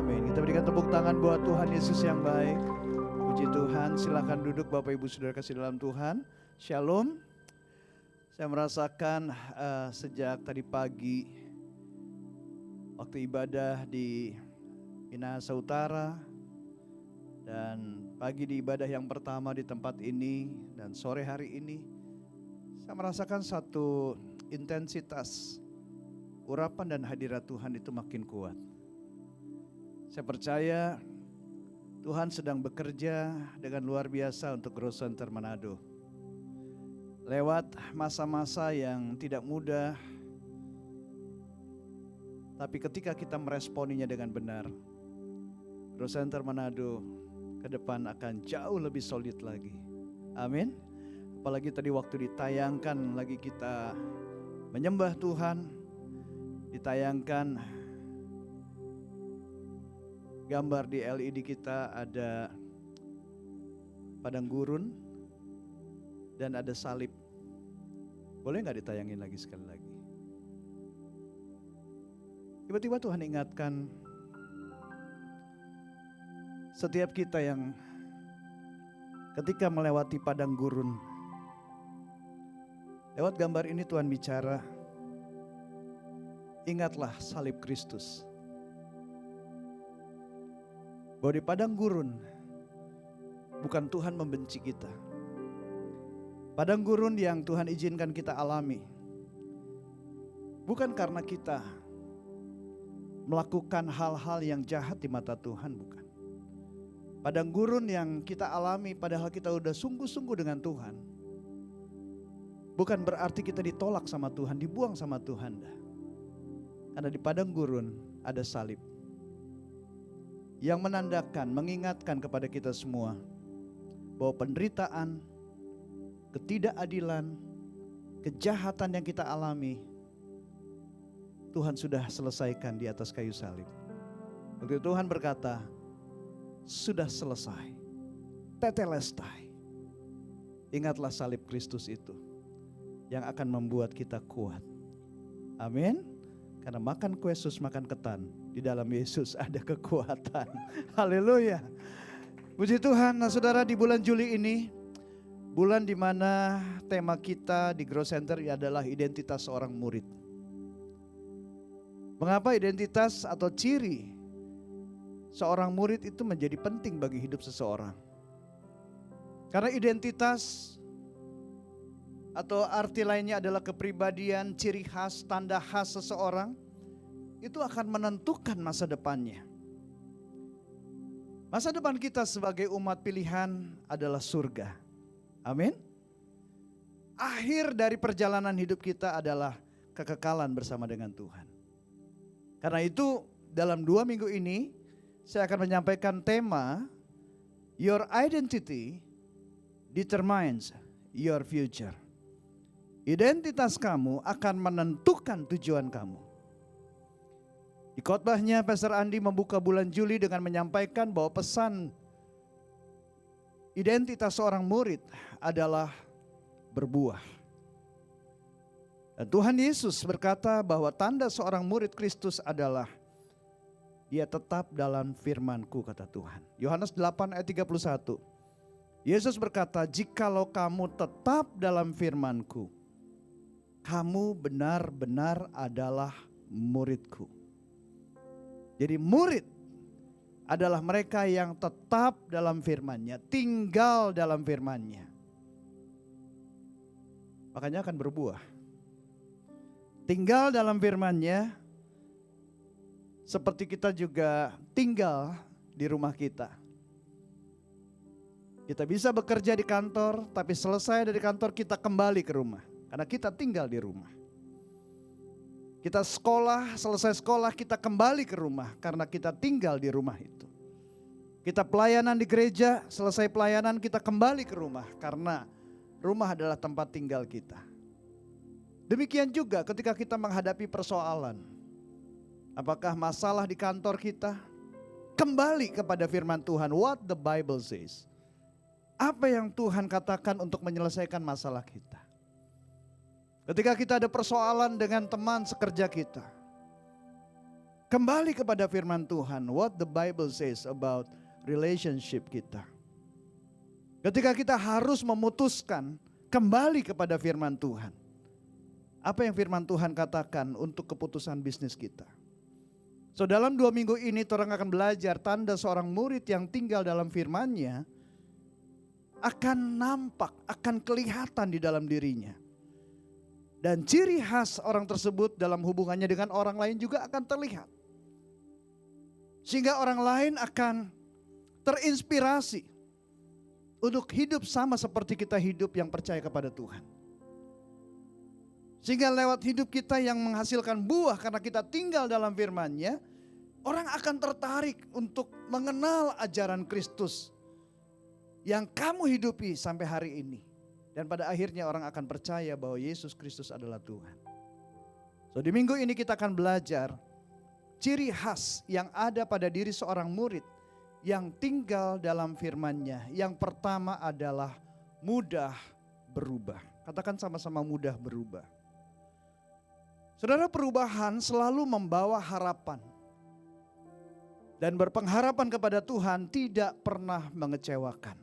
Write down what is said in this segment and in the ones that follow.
Amin. Kita berikan tepuk tangan buat Tuhan Yesus yang baik. Puji Tuhan, silakan duduk Bapak Ibu Saudara kasih dalam Tuhan. Shalom. Saya merasakan sejak tadi pagi waktu ibadah di Minahasa Utara dan pagi di ibadah yang pertama di tempat ini dan sore hari ini, saya merasakan satu intensitas urapan dan hadirat Tuhan itu makin kuat. Saya percaya Tuhan sedang bekerja dengan luar biasa untuk Growth Center Manado. Lewat masa-masa yang tidak mudah, tapi ketika kita meresponinya dengan benar, Growth Center Manado ke depan akan jauh lebih solid lagi. Amin. Apalagi tadi waktu ditayangkan lagi kita menyembah Tuhan, ditayangkan gambar di LED kita ada padang gurun dan ada salib. Boleh gak ditayangin lagi sekali lagi? Tiba-tiba Tuhan ingatkan setiap kita yang ketika melewati padang gurun, lewat gambar ini Tuhan bicara, ingatlah salib Kristus. Bahwa di padang gurun bukan Tuhan membenci kita. Padang gurun yang Tuhan izinkan kita alami bukan karena kita melakukan hal-hal yang jahat di mata Tuhan, bukan. Padang gurun yang kita alami padahal kita udah sungguh-sungguh dengan Tuhan, bukan berarti kita ditolak sama Tuhan, dibuang sama Tuhan. Karena di padang gurun ada salib yang menandakan, mengingatkan kepada kita semua bahwa penderitaan, ketidakadilan, kejahatan yang kita alami, Tuhan sudah selesaikan di atas kayu salib. Waktu Tuhan berkata, sudah selesai, tetelestai. Ingatlah salib Kristus itu yang akan membuat kita kuat. Amin. Karena makan kue sus, makan ketan, di dalam Yesus ada kekuatan. Haleluya. Puji Tuhan. Nah saudara, di bulan Juli ini, bulan di mana tema kita di Growth Center adalah identitas seorang murid. Mengapa identitas atau ciri seorang murid itu menjadi penting bagi hidup seseorang? Karena identitas atau arti lainnya adalah kepribadian, ciri khas, tanda khas seseorang, itu akan menentukan masa depannya. Masa depan kita sebagai umat pilihan adalah surga. Amin. Akhir dari perjalanan hidup kita adalah kekekalan bersama dengan Tuhan. Karena itu dalam 2 minggu ini saya akan menyampaikan tema Your Identity Determines Your Future. Identitas kamu akan menentukan tujuan kamu. Di khotbahnya Pastor Andi membuka bulan Juli dengan menyampaikan bahwa pesan identitas seorang murid adalah berbuah. Dan Tuhan Yesus berkata bahwa tanda seorang murid Kristus adalah dia tetap dalam firman-Ku, kata Tuhan. Yohanes 8 ayat 31. Yesus berkata, jikalau kamu tetap dalam firman-Ku, kamu benar-benar adalah murid-Ku. Jadi murid adalah mereka yang tetap dalam firman-Nya, tinggal dalam firman-Nya. Makanya akan berbuah. Tinggal dalam firman-Nya seperti kita juga tinggal di rumah kita. Kita bisa bekerja di kantor, tapi selesai dari kantor kita kembali ke rumah. Karena kita tinggal di rumah. Kita sekolah, selesai sekolah kita kembali ke rumah karena kita tinggal di rumah itu. Kita pelayanan di gereja, selesai pelayanan kita kembali ke rumah karena rumah adalah tempat tinggal kita. Demikian juga ketika kita menghadapi persoalan. Apakah masalah di kantor kita? Kembali kepada firman Tuhan, what the Bible says. Apa yang Tuhan katakan untuk menyelesaikan masalah kita. Ketika kita ada persoalan dengan teman sekerja kita, Kembali kepada firman Tuhan, what the Bible says about relationship kita. Ketika kita harus memutuskan kembali kepada firman Tuhan. Apa yang firman Tuhan katakan untuk keputusan bisnis kita? So dalam 2 minggu ini orang akan belajar tanda seorang murid yang tinggal dalam firman-Nya akan nampak, akan kelihatan di dalam dirinya. Dan ciri khas orang tersebut dalam hubungannya dengan orang lain juga akan terlihat. Sehingga orang lain akan terinspirasi untuk hidup sama seperti kita hidup yang percaya kepada Tuhan. Sehingga lewat hidup kita yang menghasilkan buah karena kita tinggal dalam firman-Nya, orang akan tertarik untuk mengenal ajaran Kristus yang kamu hidupi sampai hari ini. Dan pada akhirnya orang akan percaya bahwa Yesus Kristus adalah Tuhan. So di minggu ini kita akan belajar ciri khas yang ada pada diri seorang murid yang tinggal dalam firman-Nya. Yang pertama adalah mudah berubah. Katakan sama-sama mudah berubah. Saudara, perubahan selalu membawa harapan. Dan berpengharapan kepada Tuhan tidak pernah mengecewakan.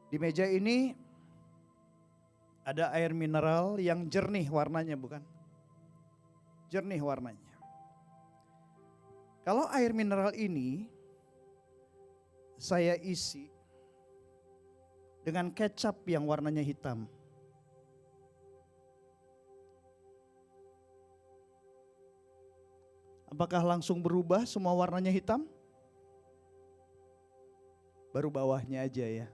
Di meja ini ada air mineral yang jernih warnanya, bukan? Jernih warnanya. Kalau air mineral ini saya isi dengan kecap yang warnanya hitam. Apakah langsung berubah semua warnanya hitam? Baru bawahnya aja ya.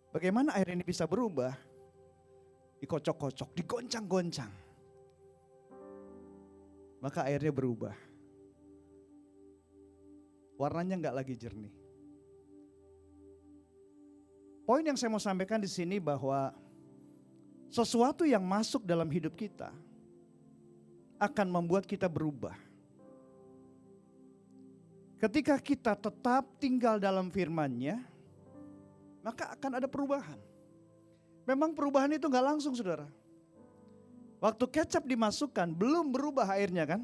Bagaimana air ini bisa berubah? Dikocok-kocok, digoncang-goncang. Maka airnya berubah. Warnanya enggak lagi jernih. Poin yang saya mau sampaikan di sini bahwa sesuatu yang masuk dalam hidup kita akan membuat kita berubah. Ketika kita tetap tinggal dalam firman-Nya, maka akan ada perubahan. Memang perubahan itu gak langsung, saudara. Waktu kecap dimasukkan belum berubah airnya kan.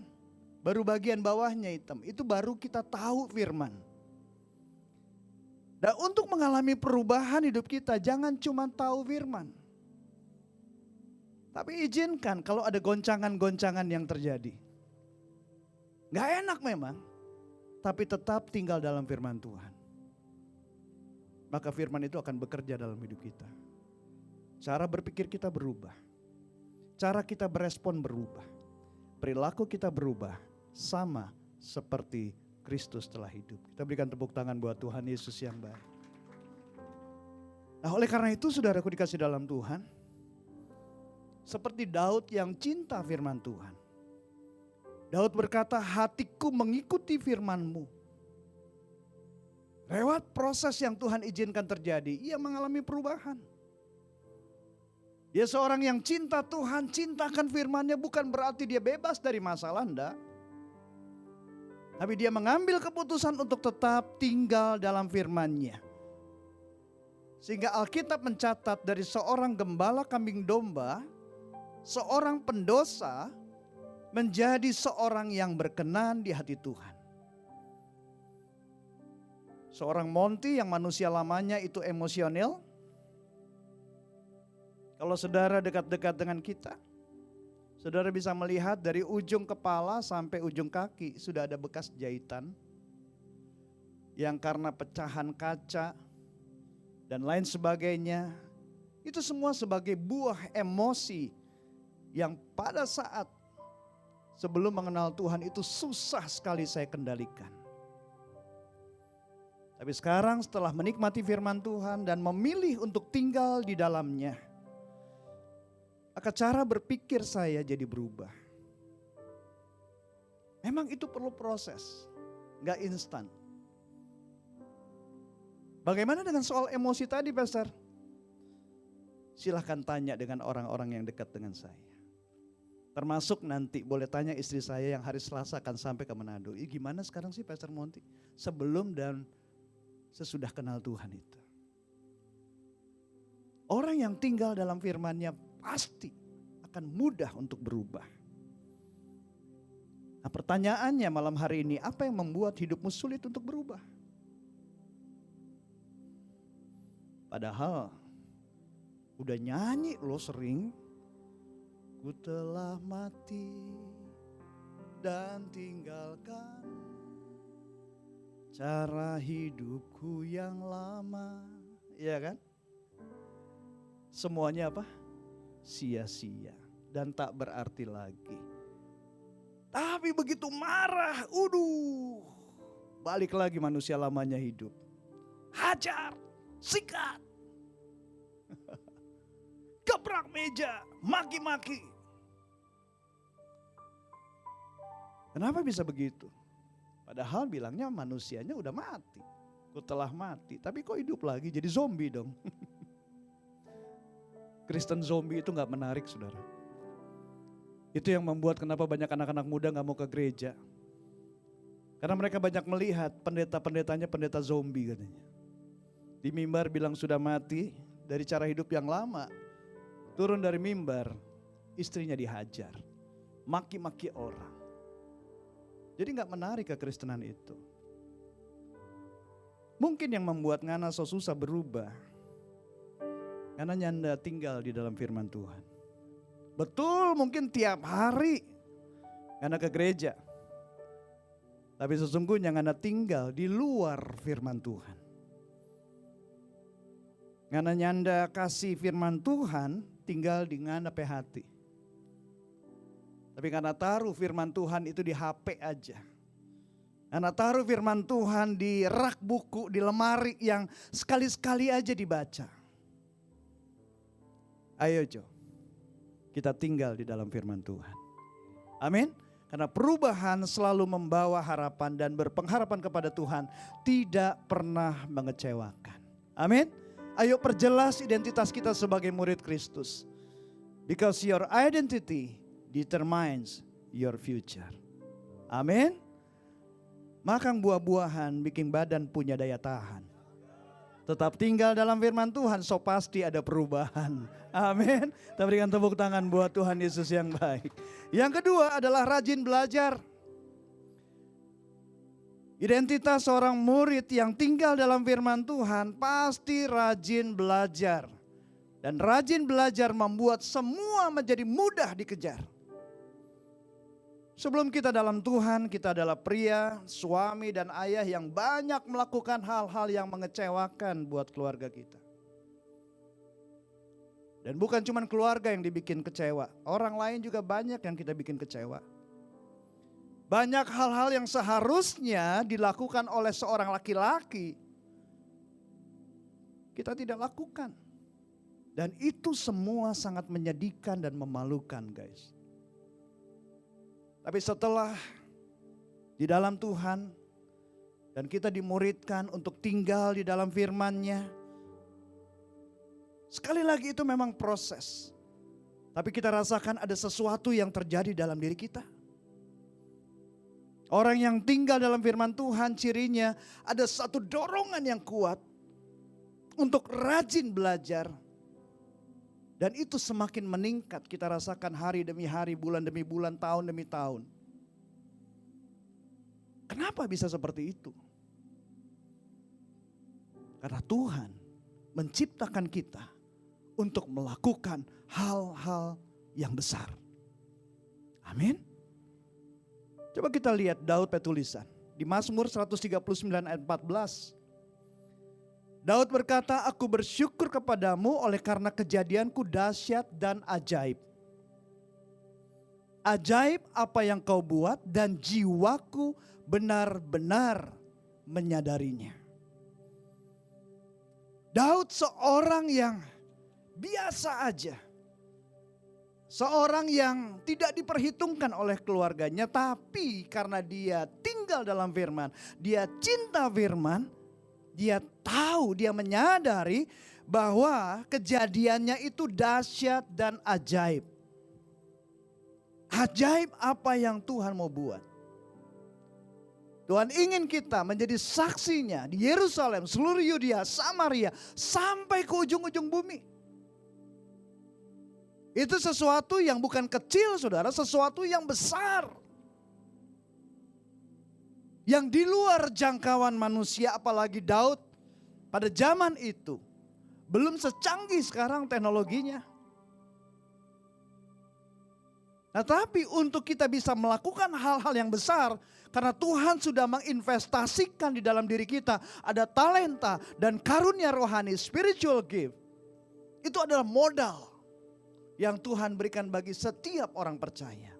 Baru bagian bawahnya hitam. Itu baru kita tahu firman. Dan untuk mengalami perubahan hidup kita jangan cuma tahu firman. Tapi izinkan kalau ada goncangan-goncangan yang terjadi. Gak enak memang. Tapi tetap tinggal dalam firman Tuhan. Maka firman itu akan bekerja dalam hidup kita. Cara berpikir kita berubah. Cara kita berespon berubah. Perilaku kita berubah sama seperti Kristus telah hidup. Kita berikan tepuk tangan buat Tuhan Yesus yang baik. Nah, oleh karena itu saudaraku dikasih dalam Tuhan. Seperti Daud yang cinta firman Tuhan. Daud berkata, hatiku mengikuti firman-Mu. Lewat proses yang Tuhan izinkan terjadi, ia mengalami perubahan. Dia seorang yang cinta Tuhan, cintakan firman-Nya bukan berarti dia bebas dari masalah, enggak. Tapi dia mengambil keputusan untuk tetap tinggal dalam firman-Nya. Sehingga Alkitab mencatat dari seorang gembala kambing domba, seorang pendosa menjadi seorang yang berkenan di hati Tuhan. Seorang Monty yang manusia lamanya itu emosional. Kalau saudara dekat-dekat dengan kita, saudara bisa melihat dari ujung kepala sampai ujung kaki sudah ada bekas jahitan. Yang karena pecahan kaca dan lain sebagainya. Itu semua sebagai buah emosi yang pada saat sebelum mengenal Tuhan itu susah sekali saya kendalikan. Tapi sekarang setelah menikmati firman Tuhan dan memilih untuk tinggal di dalamnya, maka cara berpikir saya jadi berubah. Memang itu perlu proses, gak instan. Bagaimana dengan soal emosi tadi, Pastor? Silahkan tanya dengan orang-orang yang dekat dengan saya. Termasuk nanti boleh tanya istri saya yang hari Selasa akan sampai ke Manado. Gimana sekarang sih Pastor Monty? Sebelum dan sesudah kenal Tuhan itu. Orang yang tinggal dalam firman-Nya pasti akan mudah untuk berubah. Nah, pertanyaannya malam hari ini, apa yang membuat hidupmu sulit untuk berubah? Padahal udah nyanyi lo sering, ku telah mati dan tinggalkan cara hidupku yang lama. Iya kan? Semuanya apa? Sia-sia dan tak berarti lagi. Tapi begitu marah, balik lagi manusia lamanya hidup. Hajar, sikat, gebrak meja, maki-maki. Kenapa bisa begitu? Padahal bilangnya manusianya udah mati. Ku telah mati, tapi kok hidup lagi jadi zombie dong. Kristen zombie itu gak menarik, saudara. Itu yang membuat kenapa banyak anak-anak muda gak mau ke gereja. Karena mereka banyak melihat pendeta-pendetanya pendeta zombie katanya. Di mimbar bilang sudah mati dari cara hidup yang lama. Turun dari mimbar, istrinya dihajar. Maki-maki orang. Jadi gak menarik kekristenan itu. Mungkin yang membuat ngana so susah berubah. Karena nyanda tinggal di dalam firman Tuhan. Betul, mungkin tiap hari ngana ke gereja. Tapi sesungguhnya ngana tinggal di luar firman Tuhan. Ngana nyanda kasih firman Tuhan tinggal di ngana hati. Tapi karena taruh firman Tuhan itu di HP aja. Karena taruh firman Tuhan di rak buku, di lemari yang sekali-sekali aja dibaca. Ayo Jo, kita tinggal di dalam firman Tuhan. Amin. Karena perubahan selalu membawa harapan dan berpengharapan kepada Tuhan tidak pernah mengecewakan. Amin. Ayo perjelas identitas kita sebagai murid Kristus. Because your identity determines your future. Amin. Makan buah-buahan bikin badan punya daya tahan. Tetap tinggal dalam firman Tuhan, so pasti ada perubahan. Amin. Kita berikan tepuk tangan buat Tuhan Yesus yang baik. Yang kedua adalah rajin belajar. Identitas seorang murid yang tinggal dalam firman Tuhan pasti rajin belajar. Dan rajin belajar membuat semua menjadi mudah dikejar. Sebelum kita dalam Tuhan, kita adalah pria, suami dan ayah yang banyak melakukan hal-hal yang mengecewakan buat keluarga kita. Dan bukan cuma keluarga yang dibikin kecewa, orang lain juga banyak yang kita bikin kecewa. Banyak hal-hal yang seharusnya dilakukan oleh seorang laki-laki, kita tidak lakukan. Dan itu semua sangat menyedihkan dan memalukan, guys. Tapi setelah di dalam Tuhan dan kita dimuridkan untuk tinggal di dalam firman-Nya. Sekali lagi itu memang proses. Tapi kita rasakan ada sesuatu yang terjadi dalam diri kita. Orang yang tinggal dalam firman Tuhan cirinya ada satu dorongan yang kuat untuk rajin belajar. Dan itu semakin meningkat, kita rasakan hari demi hari, bulan demi bulan, tahun demi tahun. Kenapa bisa seperti itu? Karena Tuhan menciptakan kita untuk melakukan hal-hal yang besar. Amin. Coba kita lihat Daud petulisan. Di Mazmur 139 ayat 14. Daud berkata, aku bersyukur kepadamu oleh karena kejadianku dahsyat dan ajaib. Ajaib apa yang kau buat dan jiwaku benar-benar menyadarinya. Daud seorang yang biasa aja. Seorang yang tidak diperhitungkan oleh keluarganya, tapi karena dia tinggal dalam firman, dia cinta firman, dia tahu, dia menyadari bahwa kejadiannya itu dahsyat dan ajaib. Ajaib apa yang Tuhan mau buat. Tuhan ingin kita menjadi saksinya di Yerusalem, seluruh Yudea, Samaria, sampai ke ujung-ujung bumi. Itu sesuatu yang bukan kecil, saudara, sesuatu yang besar. yang di luar jangkauan manusia, apalagi Daud pada zaman itu belum secanggih sekarang teknologinya. Nah, tapi untuk kita bisa melakukan hal-hal yang besar, karena Tuhan sudah menginvestasikan di dalam diri kita ada talenta dan karunia rohani, spiritual gift. Itu adalah modal yang Tuhan berikan bagi setiap orang percaya.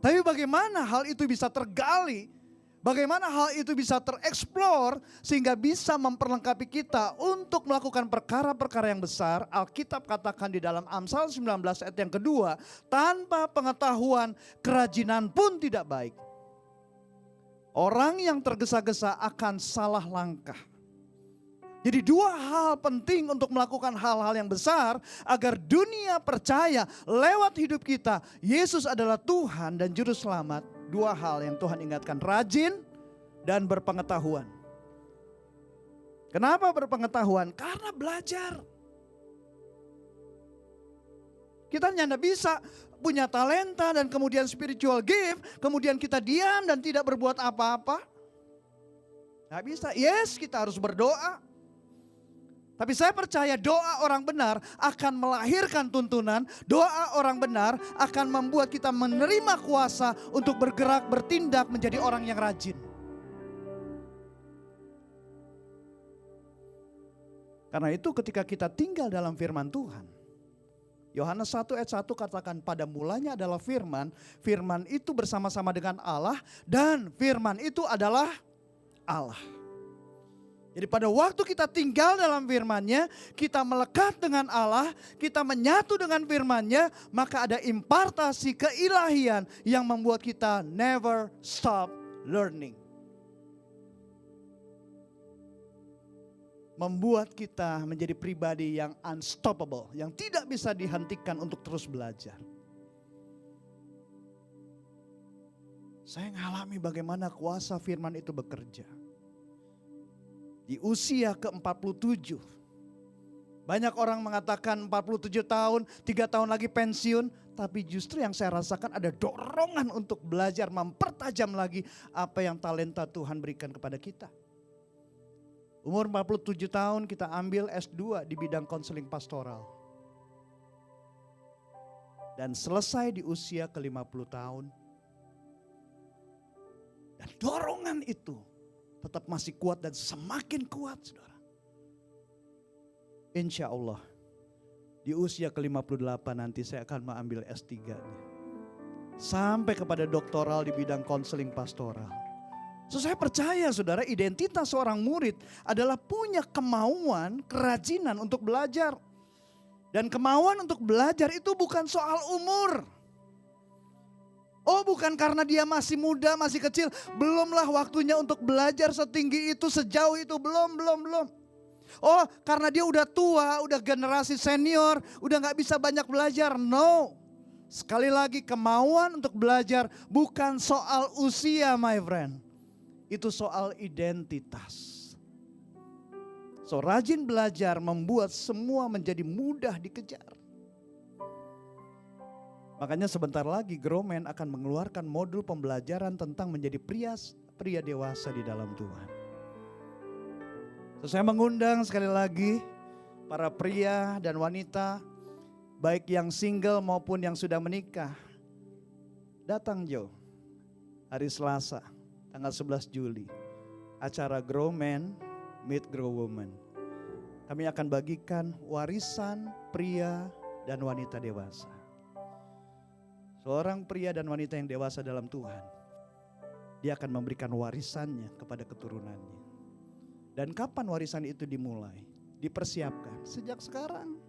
Tapi bagaimana hal itu bisa tergali? Bagaimana hal itu bisa tereksplor sehingga bisa memperlengkapi kita untuk melakukan perkara-perkara yang besar? Alkitab katakan di dalam Amsal 19 ayat yang kedua, tanpa pengetahuan kerajinan pun tidak baik. Orang yang tergesa-gesa akan salah langkah. Jadi dua hal penting untuk melakukan hal-hal yang besar agar dunia percaya lewat hidup kita Yesus adalah Tuhan dan Juru Selamat. Dua hal yang Tuhan ingatkan, rajin dan berpengetahuan. Kenapa berpengetahuan? Karena belajar. Kita hanya bisa punya talenta dan kemudian spiritual gift, kemudian kita diam dan tidak berbuat apa-apa. Gak bisa, yes kita harus berdoa. Tapi saya percaya doa orang benar akan melahirkan tuntunan. Doa orang benar akan membuat kita menerima kuasa untuk bergerak, bertindak menjadi orang yang rajin. Karena itu ketika kita tinggal dalam firman Tuhan. Yohanes 1 ayat 1 katakan pada mulanya adalah firman. Firman itu bersama-sama dengan Allah dan firman itu adalah Allah. Jadi pada waktu kita tinggal dalam firman-Nya, kita melekat dengan Allah, kita menyatu dengan firman-Nya, maka ada impartasi keilahian yang membuat kita never stop learning. Membuat kita menjadi pribadi yang unstoppable, yang tidak bisa dihentikan untuk terus belajar. Saya mengalami bagaimana kuasa firman itu bekerja. Di usia ke-47. Banyak orang mengatakan 47 tahun, 3 tahun lagi pensiun. Tapi justru yang saya rasakan ada dorongan untuk belajar, mempertajam lagi apa yang talenta Tuhan berikan kepada kita. Umur 47 tahun kita ambil S2 di bidang konseling pastoral. Dan selesai di usia ke-50 tahun. Dan dorongan itu tetap masih kuat dan semakin kuat, saudara. Insya Allah di usia ke-58 nanti saya akan mengambil S3-nya. Sampai kepada doktoral di bidang konseling pastoral. So, saya percaya saudara, identitas seorang murid adalah punya kemauan, kerajinan untuk belajar. Dan kemauan untuk belajar itu bukan soal umur. Oh, bukan karena dia masih muda, masih kecil. Belumlah waktunya untuk belajar setinggi itu, sejauh itu. Belum. Oh, karena dia udah tua, udah generasi senior, udah gak bisa banyak belajar. No. Sekali lagi, kemauan untuk belajar bukan soal usia, my friend. Itu soal identitas. So, rajin belajar membuat semua menjadi mudah dikejar. Makanya sebentar lagi Growman akan mengeluarkan modul pembelajaran tentang menjadi pria dewasa di dalam Tuhan. So, saya mengundang sekali lagi para pria dan wanita, baik yang single maupun yang sudah menikah. Datang hari Selasa, tanggal 11 Juli. Acara Growman Meet Grow Woman. Kami akan bagikan warisan pria dan wanita dewasa. Seorang pria dan wanita yang dewasa dalam Tuhan, dia akan memberikan warisannya kepada keturunannya. Dan kapan warisan itu dimulai? Dipersiapkan sejak sekarang.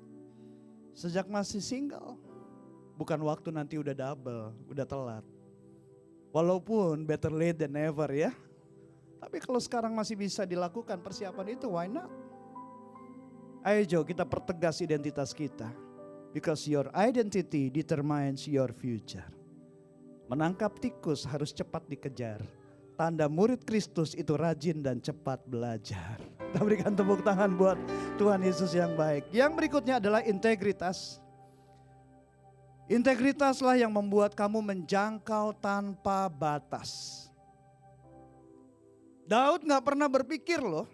Sejak masih single. Bukan waktu nanti udah double, udah telat. Walaupun better late than never ya. Tapi kalau sekarang masih bisa dilakukan persiapan itu, why not? Ayo kita pertegas identitas kita. Because your identity determines your future. Menangkap tikus harus cepat dikejar. Tanda murid Kristus itu rajin dan cepat belajar. Kita berikan tepuk tangan buat Tuhan Yesus yang baik. Yang berikutnya adalah integritas. Integritaslah yang membuat kamu menjangkau tanpa batas. Daud gak pernah berpikir loh,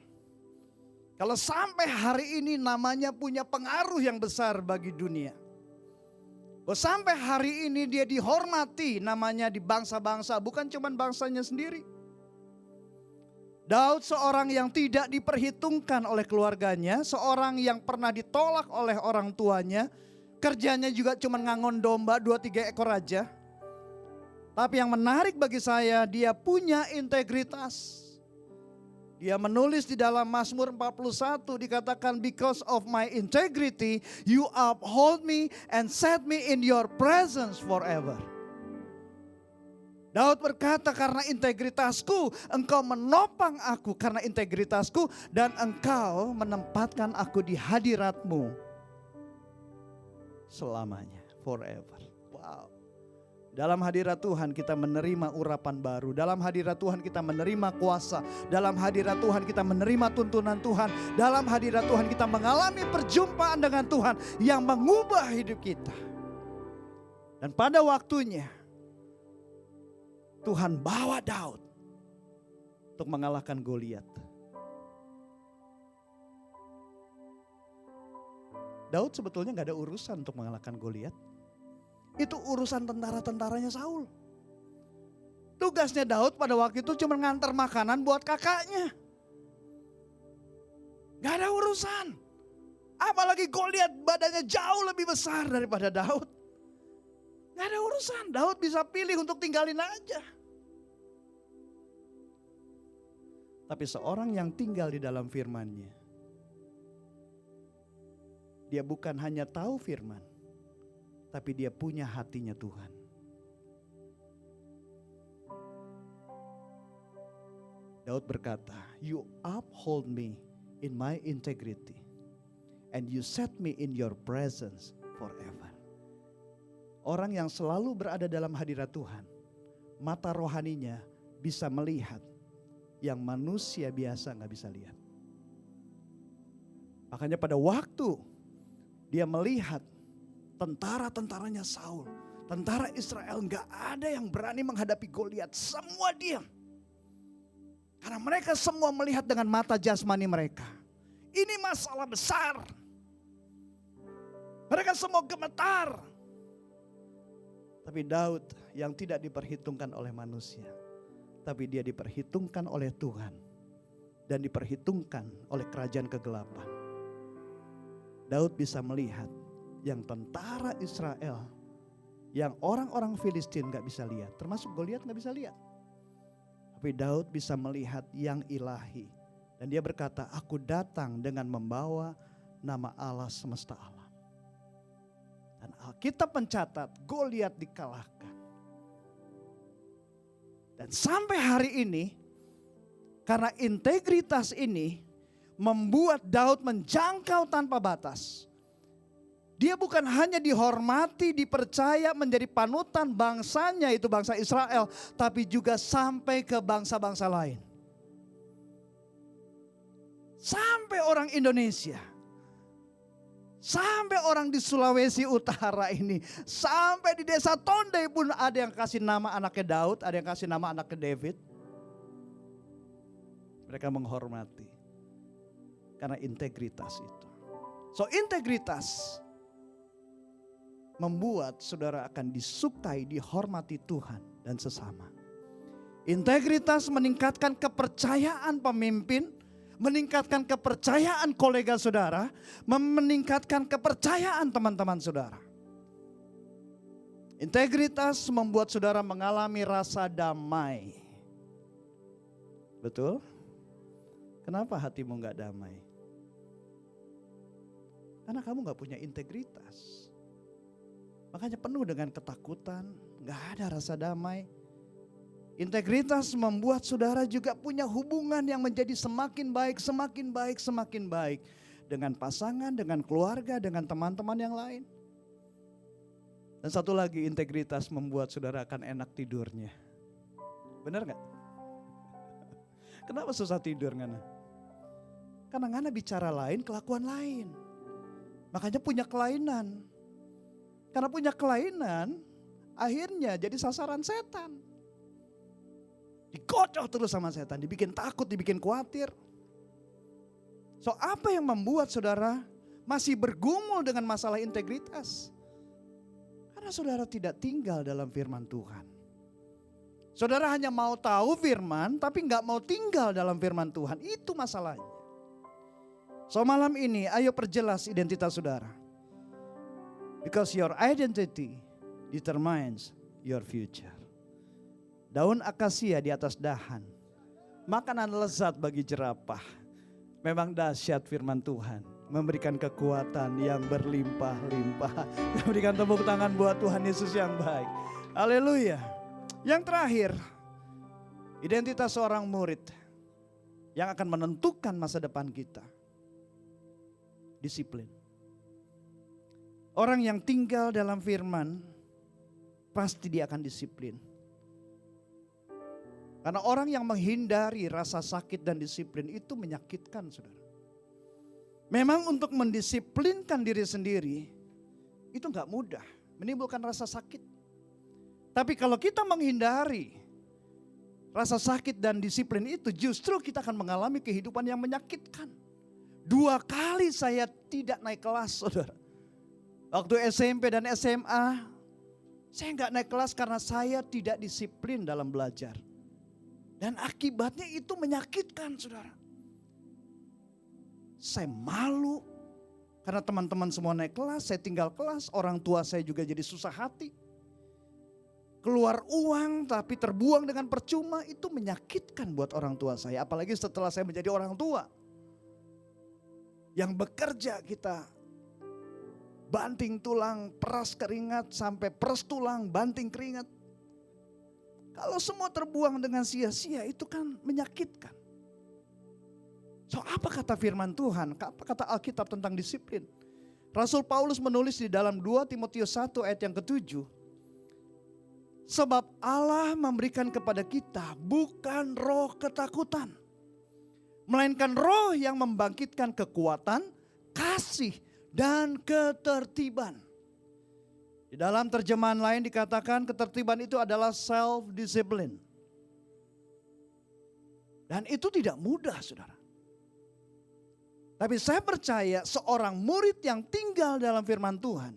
kalau sampai hari ini namanya punya pengaruh yang besar bagi dunia. Bahwa sampai hari ini dia dihormati namanya di bangsa-bangsa, bukan cuma bangsanya sendiri. Daud seorang yang tidak diperhitungkan oleh keluarganya, seorang yang pernah ditolak oleh orang tuanya, kerjanya juga cuma ngangon domba 2-3 ekor aja. Tapi yang menarik bagi saya, dia punya integritas. Dia menulis di dalam Mazmur 41 dikatakan, because of my integrity you uphold me and set me in your presence forever. Daud berkata, karena integritasku engkau menopang aku, karena integritasku dan engkau menempatkan aku di hadiratmu selamanya, forever. Wow. Dalam hadirat Tuhan kita menerima urapan baru. Dalam hadirat Tuhan kita menerima kuasa. Dalam hadirat Tuhan kita menerima tuntunan Tuhan. Dalam hadirat Tuhan kita mengalami perjumpaan dengan Tuhan yang mengubah hidup kita. Dan pada waktunya Tuhan bawa Daud untuk mengalahkan Goliat. Daud sebetulnya gak ada urusan untuk mengalahkan Goliat. Itu urusan tentara-tentaranya Saul. Tugasnya Daud pada waktu itu cuma ngantar makanan buat kakaknya. Gak ada urusan. Apalagi Goliat badannya jauh lebih besar daripada Daud. Gak ada urusan. Daud bisa pilih untuk tinggalin aja. Tapi seorang yang tinggal di dalam firman-Nya, dia bukan hanya tahu firman, tapi dia punya hatinya Tuhan. Daud berkata, you uphold me in my integrity and you set me in your presence forever. Orang yang selalu berada dalam hadirat Tuhan, mata rohaninya bisa melihat yang manusia biasa gak bisa lihat. Makanya pada waktu dia melihat tentara-tentaranya Saul, tentara Israel, gak ada yang berani menghadapi Goliat. Semua diam. Karena mereka semua melihat dengan mata jasmani mereka. Ini masalah besar. Mereka semua gemetar. Tapi Daud yang tidak diperhitungkan oleh manusia, tapi dia diperhitungkan oleh Tuhan dan diperhitungkan oleh kerajaan kegelapan. Daud bisa melihat yang tentara Israel, yang orang-orang Filistin gak bisa lihat, termasuk Goliat gak bisa lihat. Tapi Daud bisa melihat yang ilahi. Dan dia berkata, aku datang dengan membawa nama Allah semesta alam. Dan Alkitab mencatat Goliat dikalahkan. Dan sampai hari ini, karena integritas ini membuat Daud menjangkau tanpa batas. Dia bukan hanya dihormati, dipercaya menjadi panutan bangsanya, itu bangsa Israel, tapi juga sampai ke bangsa-bangsa lain. Sampai orang Indonesia, sampai orang di Sulawesi Utara ini, sampai di desa Tondey pun ada yang kasih nama anaknya Daud, ada yang kasih nama anaknya David. Mereka menghormati karena integritas itu. So integritas membuat saudara akan disukai, dihormati Tuhan dan sesama. Integritas meningkatkan kepercayaan pemimpin, meningkatkan kepercayaan kolega saudara, meningkatkan kepercayaan teman-teman saudara. Integritas membuat saudara mengalami rasa damai. Betul? Kenapa hatimu gak damai? Karena kamu gak punya integritas. Makanya penuh dengan ketakutan, gak ada rasa damai. Integritas membuat saudara juga punya hubungan yang menjadi semakin baik, semakin baik, semakin baik. Dengan pasangan, dengan keluarga, dengan teman-teman yang lain. Dan satu lagi, integritas membuat saudara akan enak tidurnya. Benar gak? Kenapa susah tidur Ngana? Karena Ngana bicara lain, kelakuan lain. Makanya punya kelainan. Karena punya kelainan, akhirnya jadi sasaran setan. Dikocok terus sama setan, dibikin takut, dibikin khawatir. So apa yang membuat saudara masih bergumul dengan masalah integritas? Karena saudara tidak tinggal dalam firman Tuhan. Saudara hanya mau tahu firman tapi gak mau tinggal dalam firman Tuhan. Itu masalahnya. So malam ini ayo perjelas identitas saudara. Because your identity determines your future. Daun akasia di atas dahan, makanan lezat bagi jerapah. Memang dahsyat firman Tuhan, memberikan kekuatan yang berlimpah-limpah. Memberikan tepuk tangan buat Tuhan Yesus yang baik. Haleluya. Yang terakhir, identitas seorang murid yang akan menentukan masa depan kita. Disiplin. Orang yang tinggal dalam firman, pasti dia akan disiplin. Karena orang yang menghindari rasa sakit dan disiplin itu menyakitkan, saudara. Memang untuk mendisiplinkan diri sendiri itu gak mudah, menimbulkan rasa sakit. Tapi kalau kita menghindari rasa sakit dan disiplin itu, justru kita akan mengalami kehidupan yang menyakitkan. 2 kali saya tidak naik kelas, saudara. Waktu SMP dan SMA, saya gak naik kelas karena saya tidak disiplin dalam belajar. Dan akibatnya itu menyakitkan, saudara. Saya malu karena teman-teman semua naik kelas, saya tinggal kelas, orang tua saya juga jadi susah hati. Keluar uang tapi terbuang dengan percuma, itu menyakitkan buat orang tua saya. Apalagi setelah saya menjadi orang tua. Yang bekerja kita banting tulang, peras keringat, sampai peras tulang, banting keringat. Kalau semua terbuang dengan sia-sia itu kan menyakitkan. So apa kata firman Tuhan? Apa kata Alkitab tentang disiplin? Rasul Paulus menulis di dalam 2 Timotius 1 ayat yang ke-7. Sebab Allah memberikan kepada kita bukan roh ketakutan, melainkan roh yang membangkitkan kekuatan, kasih, dan ketertiban. Di dalam terjemahan lain dikatakan ketertiban itu adalah self-discipline. Dan itu tidak mudah, saudara. Tapi saya percaya seorang murid yang tinggal dalam firman Tuhan,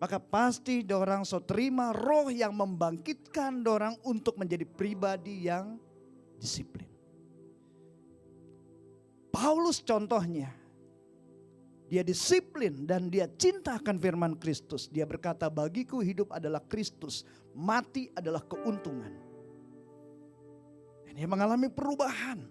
maka pasti dorang terima roh yang membangkitkan dorang untuk menjadi pribadi yang disiplin. Paulus contohnya, dia disiplin dan dia cinta akan firman Kristus. Dia berkata, bagiku hidup adalah Kristus, mati adalah keuntungan. Dan dia mengalami perubahan.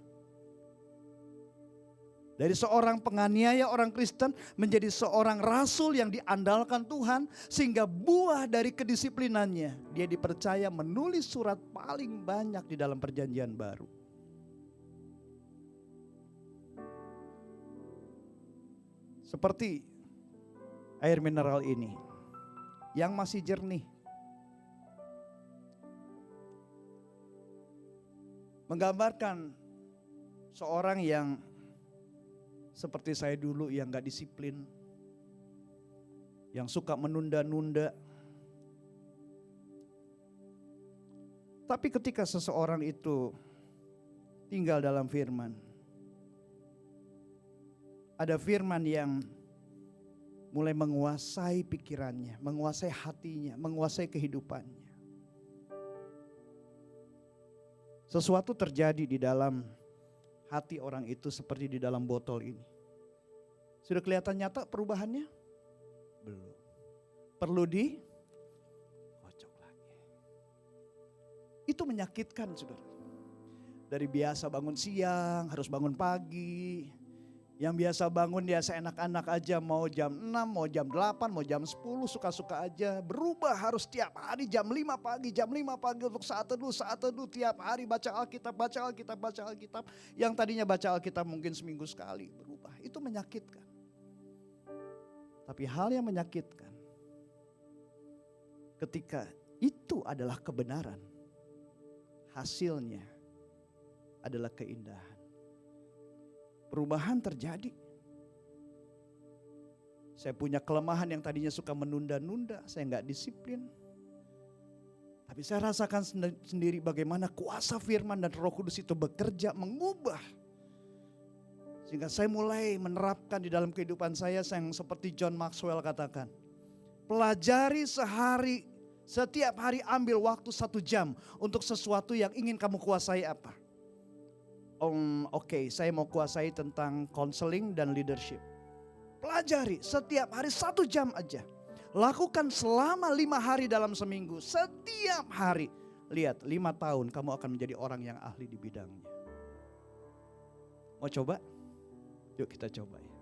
Dari seorang penganiaya orang Kristen menjadi seorang rasul yang diandalkan Tuhan. Sehingga buah dari kedisiplinannya, dia dipercaya menulis surat paling banyak di dalam perjanjian baru. Seperti air mineral ini yang masih jernih. Menggambarkan seorang yang seperti saya dulu yang gak disiplin. Yang suka menunda-nunda. Tapi ketika seseorang itu tinggal dalam firman, ada firman yang mulai menguasai pikirannya, menguasai hatinya, menguasai kehidupannya. Sesuatu terjadi di dalam hati orang itu seperti di dalam botol ini. Sudah kelihatan nyata perubahannya? Belum. Perlu dikocok lagi. Itu menyakitkan, saudara. Dari biasa bangun siang, harus bangun pagi. Yang biasa bangun dia seenak-enak aja, mau jam 6, mau jam 8, mau jam 10, suka-suka aja. Berubah harus tiap hari jam 5 pagi, jam 5 pagi untuk saat teduh tiap hari baca Alkitab. Yang tadinya baca Alkitab mungkin seminggu sekali, berubah. Itu menyakitkan. Tapi hal yang menyakitkan, ketika itu adalah kebenaran, hasilnya adalah keindahan. Perubahan terjadi. Saya punya kelemahan yang tadinya suka menunda-nunda, saya nggak disiplin. Tapi saya rasakan sendiri bagaimana kuasa firman dan Roh Kudus itu bekerja mengubah. Sehingga saya mulai menerapkan di dalam kehidupan saya yang seperti John Maxwell katakan. Pelajari setiap hari ambil waktu 1 jam untuk sesuatu yang ingin kamu kuasai apa. Oke, saya mau kuasai tentang counseling dan leadership. Pelajari setiap hari 1 jam aja. Lakukan selama 5 hari dalam seminggu. Setiap hari. Lihat 5 tahun kamu akan menjadi orang yang ahli di bidangnya. Mau coba? Yuk kita coba ya.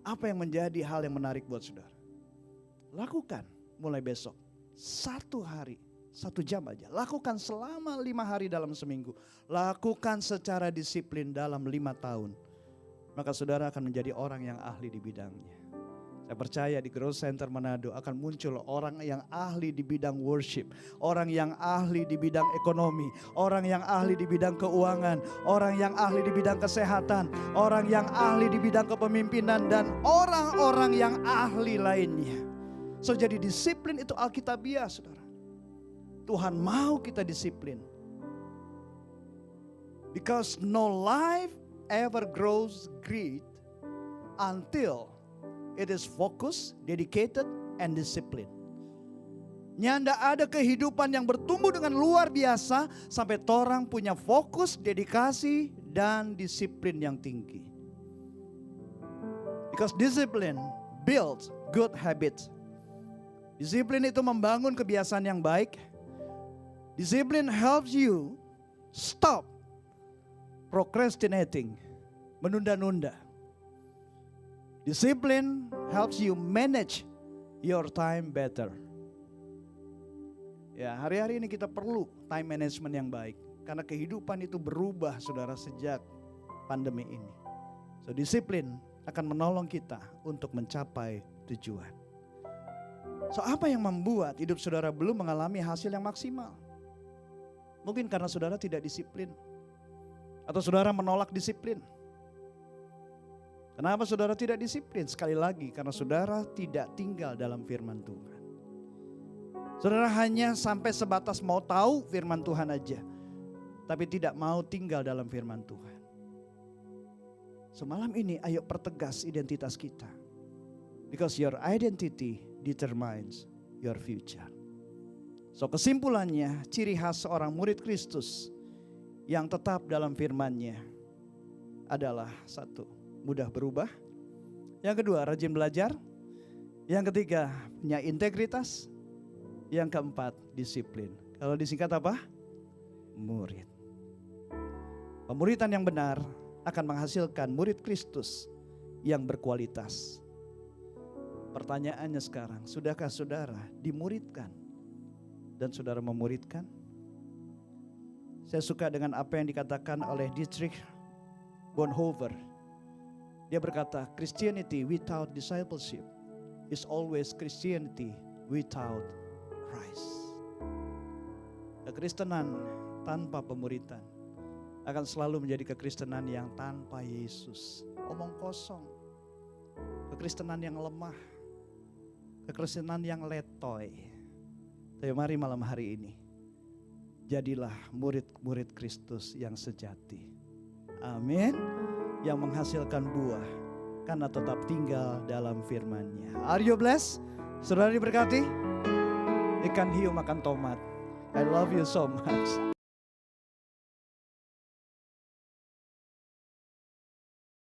Apa yang menjadi hal yang menarik buat saudara? Lakukan mulai besok. 1 hari, 1 jam aja. Lakukan selama 5 hari dalam seminggu. Lakukan secara disiplin dalam 5 tahun. Maka saudara akan menjadi orang yang ahli di bidangnya. Saya percaya di Growth Center Manado akan muncul orang yang ahli di bidang worship. Orang yang ahli di bidang ekonomi. Orang yang ahli di bidang keuangan. Orang yang ahli di bidang kesehatan. Orang yang ahli di bidang kepemimpinan. Dan orang-orang yang ahli lainnya. So jadi disiplin itu alkitabiah saudara. Tuhan mau kita disiplin. Because no life ever grows great until it is focused, dedicated, and disciplined. Nyanda ada kehidupan yang bertumbuh dengan luar biasa sampai orang punya fokus, dedikasi, dan disiplin yang tinggi. Because discipline builds good habits. Disiplin itu membangun kebiasaan yang baik. Disiplin helps you stop procrastinating, menunda-nunda. Disiplin helps you manage your time better. Ya, hari-hari ini kita perlu time management yang baik. Karena kehidupan itu berubah saudara sejak pandemi ini. So disiplin akan menolong kita untuk mencapai tujuan. So apa yang membuat hidup saudara belum mengalami hasil yang maksimal? Mungkin karena saudara tidak disiplin. Atau saudara menolak disiplin. Kenapa saudara tidak disiplin? Sekali lagi karena saudara tidak tinggal dalam firman Tuhan. Saudara hanya sampai sebatas mau tahu firman Tuhan aja. Tapi tidak mau tinggal dalam firman Tuhan. Semalam ini ayo pertegas identitas kita. Because your identity determines your future. So kesimpulannya, ciri khas seorang murid Kristus yang tetap dalam firman-Nya adalah 1. Mudah berubah. Yang kedua, rajin belajar. Yang ketiga, punya integritas. Yang keempat, disiplin. Kalau disingkat apa? Murid. Pemuridan yang benar akan menghasilkan murid Kristus yang berkualitas. Pertanyaannya sekarang, sudahkah saudara dimuridkan? Dan saudara memuridkan? Saya suka dengan apa yang dikatakan oleh Dietrich Bonhoeffer. Dia berkata, Christianity without discipleship is always Christianity without Christ. Kekristenan tanpa pemuridan akan selalu menjadi kekristenan yang tanpa Yesus. Omong kosong. Kekristenan yang lemah. Kekristenan yang letoy. Tapi mari malam hari ini, jadilah murid-murid Kristus yang sejati. Amin. Yang menghasilkan buah karena tetap tinggal dalam firman-Nya. Are you blessed? Saudara diberkati? Ikan hiu makan tomat. I love you so much.